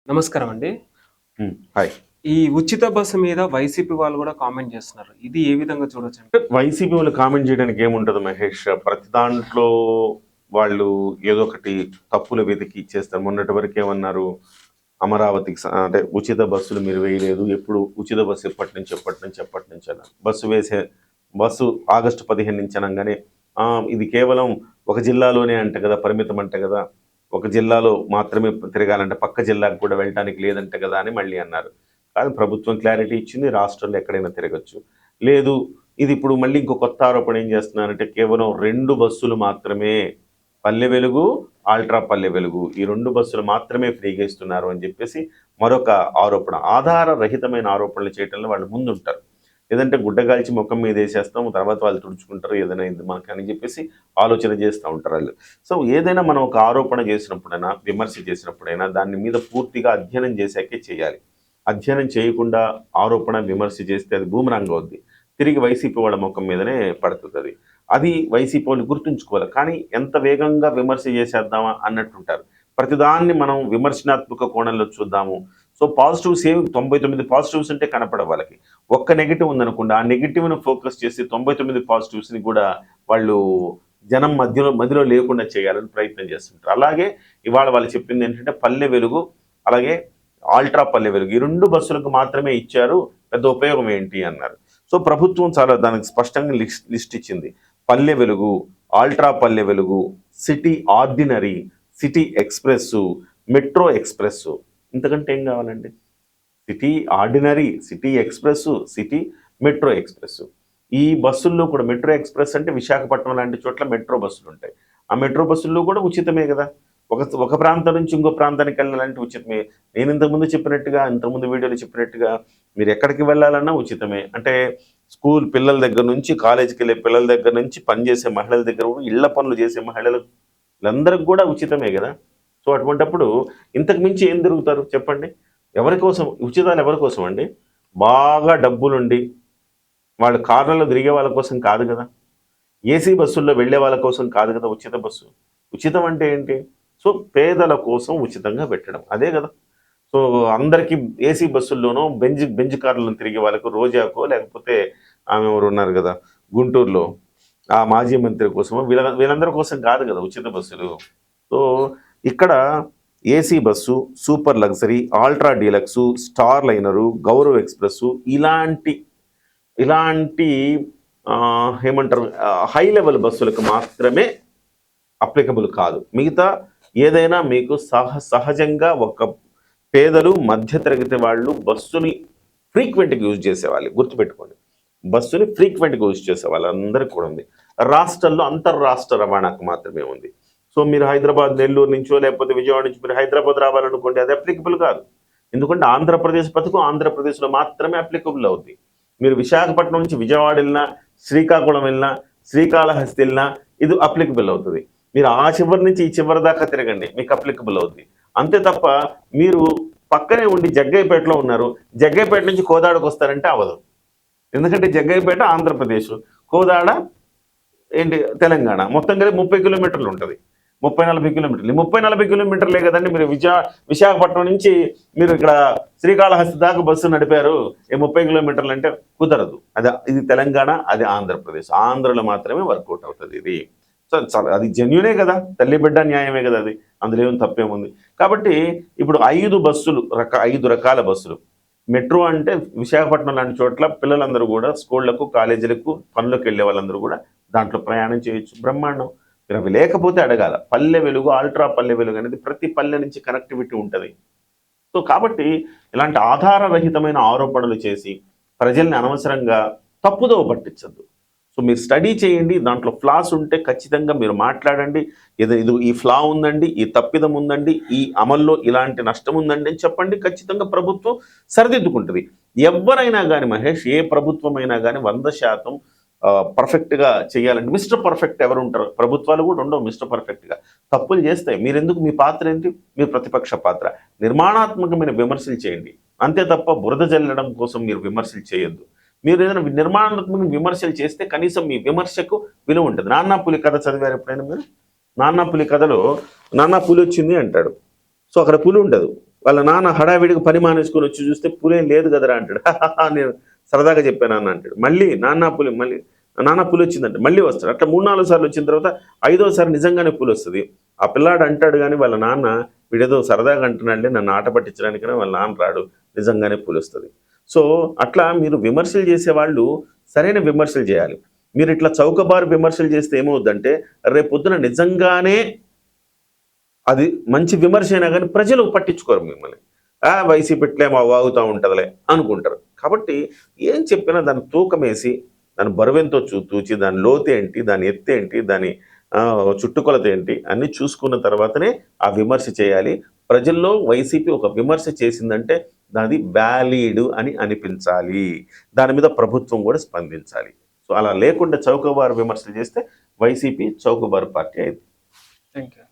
నమస్కారం అండి. హాయ్. ఈ ఉచిత బస్సు మీద వైసీపీ వాళ్ళు కూడా కామెంట్ చేస్తున్నారు. ఇది ఏ విధంగా చూడొచ్చండి? వైసీపీ వాళ్ళు కామెంట్ చేయడానికి ఏముంటది మహేష్. ప్రతి దాంట్లో వాళ్ళు ఏదో ఒకటి తప్పులు వెతికి ఇచ్చేస్తారు. మొన్నటి వరకు ఏమన్నారు, అమరావతికి అంటే ఉచిత బస్సులు మీరు వేయలేదు, ఎప్పుడు ఉచిత బస్సు ఎప్పటి నుంచి అన్నారు. బస్సు ఆగస్టు 15 నుంచి అనగానే ఇది కేవలం ఒక జిల్లాలోనే అంట కదా, పరిమితం అంట కదా, ఒక జిల్లాలో మాత్రమే తిరగాలంటే పక్క జిల్లాకు కూడా వెళ్ళడానికి లేదంట కదా అని మళ్ళీ అన్నారు. కానీ ప్రభుత్వం క్లారిటీ ఇచ్చింది, రాష్ట్రంలో ఎక్కడైనా తిరగచ్చు. లేదు, ఇది ఇప్పుడు మళ్ళీ ఇంకో కొత్త ఆరోపణ ఏం చేస్తున్నారంటే కేవలం 2 బస్సులు మాత్రమే, పల్లె వెలుగు, ఆల్ట్రా పల్లె వెలుగు, ఈ 2 బస్సులు మాత్రమే ఫ్రీగా ఇస్తున్నారు అని చెప్పేసి మరొక ఆరోపణ. ఆధార రహితమైన ఆరోపణలు చేయటంలో వాళ్ళు ముందుంటారు. లేదంటే గుడ్డగాల్చి ముఖం మీద వేసేస్తాం, తర్వాత వాళ్ళు తుడుచుకుంటారు, ఏదైనా ఇది మనకు అని చెప్పేసి ఆలోచన చేస్తూ ఉంటారు వాళ్ళు. సో ఏదైనా మనం ఒక ఆరోపణ చేసినప్పుడైనా, విమర్శ చేసినప్పుడైనా దాని మీద పూర్తిగా అధ్యయనం చేశాకే చేయాలి. అధ్యయనం చేయకుండా ఆరోపణ విమర్శ చేస్తే అది బూమరాంగ్ అవుద్ది, తిరిగి వైసీపీ వాళ్ళ ముఖం మీదనే పడుతుంది. అది వైసీపీ వాళ్ళు గుర్తుంచుకోవాలి. కానీ ఎంత వేగంగా విమర్శ చేసేద్దామా అన్నట్టుంటారు. ప్రతిదాన్ని మనం విమర్శనాత్మక కోణంలో చూద్దాము. సో పాజిటివ్స్ ఏమి 99 పాజిటివ్స్ అంటే కనపడ వాళ్ళకి, ఒక్క నెగిటివ్ ఉందనుకోండి, ఆ నెగిటివ్ను ఫోకస్ చేసి 99 పాజిటివ్స్ని కూడా వాళ్ళు జనం మధ్యలో లేకుండా చేయాలని ప్రయత్నం చేస్తుంటారు. అలాగే ఇవాళ వాళ్ళు చెప్పింది ఏంటంటే పల్లె వెలుగు, అలాగే ఆల్ట్రా పల్లె వెలుగు, ఈ 2 బస్సులకు మాత్రమే ఇచ్చారు, పెద్ద ఉపయోగం ఏంటి అన్నారు. సో ప్రభుత్వం చాలా దానికి స్పష్టంగా లిస్ట్ ఇచ్చింది. Palle Velugu, ultra Palle Velugu, city ordinary, city express, metro express, ఇంతకంటే ఏం కావాలండి? City ordinary, city express, city metro express. ఈ బస్సుల్లో కూడా మెట్రో ఎక్స్ప్రెస్ అంటే విశాఖపట్నం లాంటి చోట్ల మెట్రో బస్సులు ఉంటాయి. ఆ మెట్రో బస్సుల్లో కూడా ఉచితమే కదా, ఒక ప్రాంతం నుంచి ఇంకో ప్రాంతానికి వెళ్ళాలంటే ఉచితమే. నేను ఇంతకుముందు వీడియోలో చెప్పినట్టుగా మీరు ఎక్కడికి వెళ్ళాలన్నా ఉచితమే. అంటే స్కూల్ పిల్లల దగ్గర నుంచి, కాలేజీకి వెళ్ళే పిల్లల దగ్గర నుంచి, పనిచేసే మహిళల దగ్గర, ఇళ్ల పనులు చేసే మహిళలందరికి కూడా ఉచితమే కదా. సో అటువంటిప్పుడు ఇంతకు మించి ఏం తిరుగుతారు చెప్పండి? ఎవరి కోసం ఉచితాలు? ఎవరి కోసం అండి? బాగా డబ్బులుండి వాళ్ళు కార్లలో తిరిగే వాళ్ళ కోసం కాదు కదా, ఏసీ బస్సుల్లో వెళ్ళే వాళ్ళ కోసం కాదు కదా ఉచిత బస్సు. ఉచితం అంటే ఏంటి? సో పేదల కోసం ఉచితంగా పెట్టడం, అదే కదా. సో అందరికీ ఏసీ బస్సుల్లోనూ బెంజ్ కార్లను తిరిగే వాళ్ళకు, రోజాకో లేకపోతే ఆమె ఎవరు ఉన్నారు కదా గుంటూరులో, ఆ మాజీ మంత్రి కోసమో, వీళ్ళందరి కోసం కాదు కదా ఉచిత బస్సులు. సో ఇక్కడ AC bus, super luxury, ultra deluxe, star liner, Gaurav express, ఇలాంటి ఏమంటారు హై లెవెల్ బస్సులకు మాత్రమే అప్లికబుల్ కాదు. మిగతా ఏదైనా మీకు సహజంగా ఒక పేదలు, మధ్యతరగతి వాళ్ళు బస్సుని ఫ్రీక్వెంట్గా యూజ్ చేసేవాళ్ళు, గుర్తుపెట్టుకోండి. బస్సుని ఫ్రీక్వెంట్గా యూజ్ చేసే వాళ్ళందరికీ కూడా ఉంది. రాష్ట్రాల్లో అంతర్రాష్ట్ర రవాణాకు మాత్రమే ఉంది. సో మీరు హైదరాబాద్, నెల్లూరు నుంచో లేకపోతే విజయవాడ నుంచి మీరు హైదరాబాద్ రావాలనుకోండి, అది అప్లికబుల్ కాదు. ఎందుకంటే ఆంధ్రప్రదేశ్ పథకం ఆంధ్రప్రదేశ్లో మాత్రమే అప్లికబుల్ అవుద్ది. మీరు విశాఖపట్నం నుంచి విజయవాడ వెళ్ళినా, శ్రీకాకుళం వెళ్ళినా, శ్రీకాళహస్తి వెళ్ళినా ఇది అప్లికబుల్ అవుతుంది. మీరు ఆ చివరి నుంచి ఈ చివరి దాకా తిరగండి, మీకు అప్లికబుల్ అవుతుంది. అంతే తప్ప మీరు పక్కనే ఉండి జగ్గయ్యపేటలో ఉన్నారు, జగ్గయ్యపేట నుంచి కోదాడకు వస్తారంటే అవ్వదు. ఎందుకంటే జగ్గయ్యపేట ఆంధ్రప్రదేశ్, కోదాడ ఏంటి తెలంగాణ, మొత్తం కలిపి 30 కిలోమీటర్లు ఉంటుంది. 30-40 కిలోమీటర్లు. 30-40 కిలోమీటర్లే కదండి. మీరు విశాఖపట్నం నుంచి మీరు ఇక్కడ శ్రీకాళహస్తి దాకా బస్సు నడిపారు, 30 కిలోమీటర్లు అంటే కుదరదు. ఇది తెలంగాణ, అది ఆంధ్రప్రదేశ్. ఆంధ్రలో మాత్రమే వర్కౌట్ అవుతుంది ఇది. సో అది జెన్యునే కదా, తల్లి బిడ్డ న్యాయమే కదా, అది అందులో ఏం తప్పేముంది. కాబట్టి ఇప్పుడు 5 రకాల బస్సులు. మెట్రో అంటే విశాఖపట్నం లాంటి చోట్ల పిల్లలందరూ కూడా స్కూళ్లకు, కాలేజీలకు, పనులకు వెళ్ళే వాళ్ళందరూ కూడా దాంట్లో ప్రయాణం చేయొచ్చు, బ్రహ్మాండం. మీరు అవి లేకపోతే అడగాల. పల్లె వెలుగు, ఆల్ట్రా పల్లె వెలుగు అనేది ప్రతి పల్లె నుంచి కనెక్టివిటీ ఉంటుంది. సో కాబట్టి ఇలాంటి ఆధారరహితమైన ఆరోపణలు చేసి ప్రజల్ని అనవసరంగా తప్పుదోవ పట్టించద్దు. సో మీరు స్టడీ చేయండి, దాంట్లో ఫ్లాస్ ఉంటే ఖచ్చితంగా మీరు మాట్లాడండి. ఇది ఈ ఫ్లా ఉందండి, ఈ తప్పిదం ఉందండి, ఈ అమల్లో ఇలాంటి నష్టం ఉందండి అని చెప్పండి. ఖచ్చితంగా ప్రభుత్వం సరిదిద్దుకుంటుంది. ఎవరైనా కానీ మహేష్, ఏ ప్రభుత్వమైనా కానీ 100% పర్ఫెక్ట్గా చేయాలండి. మిస్టర్ పర్ఫెక్ట్ ఎవరు ఉంటారు? ప్రభుత్వాలు కూడా ఉండవు మిస్టర్ పర్ఫెక్ట్గా. తప్పులు చేస్తాయి. మీరెందుకు? మీ పాత్ర ఏంటి? మీ ప్రతిపక్ష పాత్ర. నిర్మాణాత్మకమైన విమర్శలు చేయండి, అంతే తప్ప బురద జల్లడం కోసం మీరు విమర్శలు చేయొద్దు. మీరు ఏదైనా నిర్మాణాత్మక విమర్శలు చేస్తే కనీసం మీ విమర్శకు విలువ ఉంటుంది. నాన్న పులి కథ చదివారు ఎప్పుడైనా మీరు? నాన్న పులి కథలో నాన్న పులి వచ్చింది అంటాడు. సో అక్కడ పులి ఉండదు, వాళ్ళ నాన్న హడావిడికి పని మానేసుకొని వచ్చి చూస్తే పులేం లేదు కదరా అంటాడు. నేను సరదాగా చెప్పాను అన్న అంటాడు. మళ్ళీ నాన్న పులి వచ్చిందంటే మళ్ళీ వస్తాడు. అట్లా 3-4 సార్లు వచ్చిన తర్వాత 5వ సారి నిజంగానే పులి వస్తుంది. ఆ పిల్లాడు అంటాడు కానీ వాళ్ళ నాన్న వీడేదో సరదాగా అంటున్నాడులే, నన్ను ఆట పట్టించడానికైనా వాళ్ళ నాన్న రాడు, నిజంగానే పులి వస్తుంది. సో అట్లా మీరు విమర్శలు చేసేవాళ్ళు సరైన విమర్శలు చేయాలి. మీరు ఇట్లా చౌకబారు విమర్శలు చేస్తే ఏమవుద్దంటే రేపొద్దున నిజంగానే అది మంచి విమర్శ అయినా కానీ ప్రజలు పట్టించుకోరు మిమ్మల్ని. వైసీపీ ఇట్లేమో వాగుతూ ఉంటుందిలే అనుకుంటారు. కాబట్టి ఏం చెప్పినా దాన్ని తూకమేసి దాని బరువెంతో తూచి దాని లోతు ఏంటి, దాని ఎత్తు ఏంటి, దాని చుట్టుకొలత ఏంటి అన్నీ చూసుకున్న తర్వాతనే ఆ విమర్శ చేయాలి. ప్రజల్లో వైసీపీ ఒక విమర్శ చేసిందంటే దాని వ్యాలిడ్ అని అనిపించాలి. దాని మీద ప్రభుత్వం కూడా స్పందించాలి. సో అలా లేకుండా చౌకబారు విమర్శలు చేస్తే వైసీపీ చౌకబారు పార్టీ అయింది. Thank you.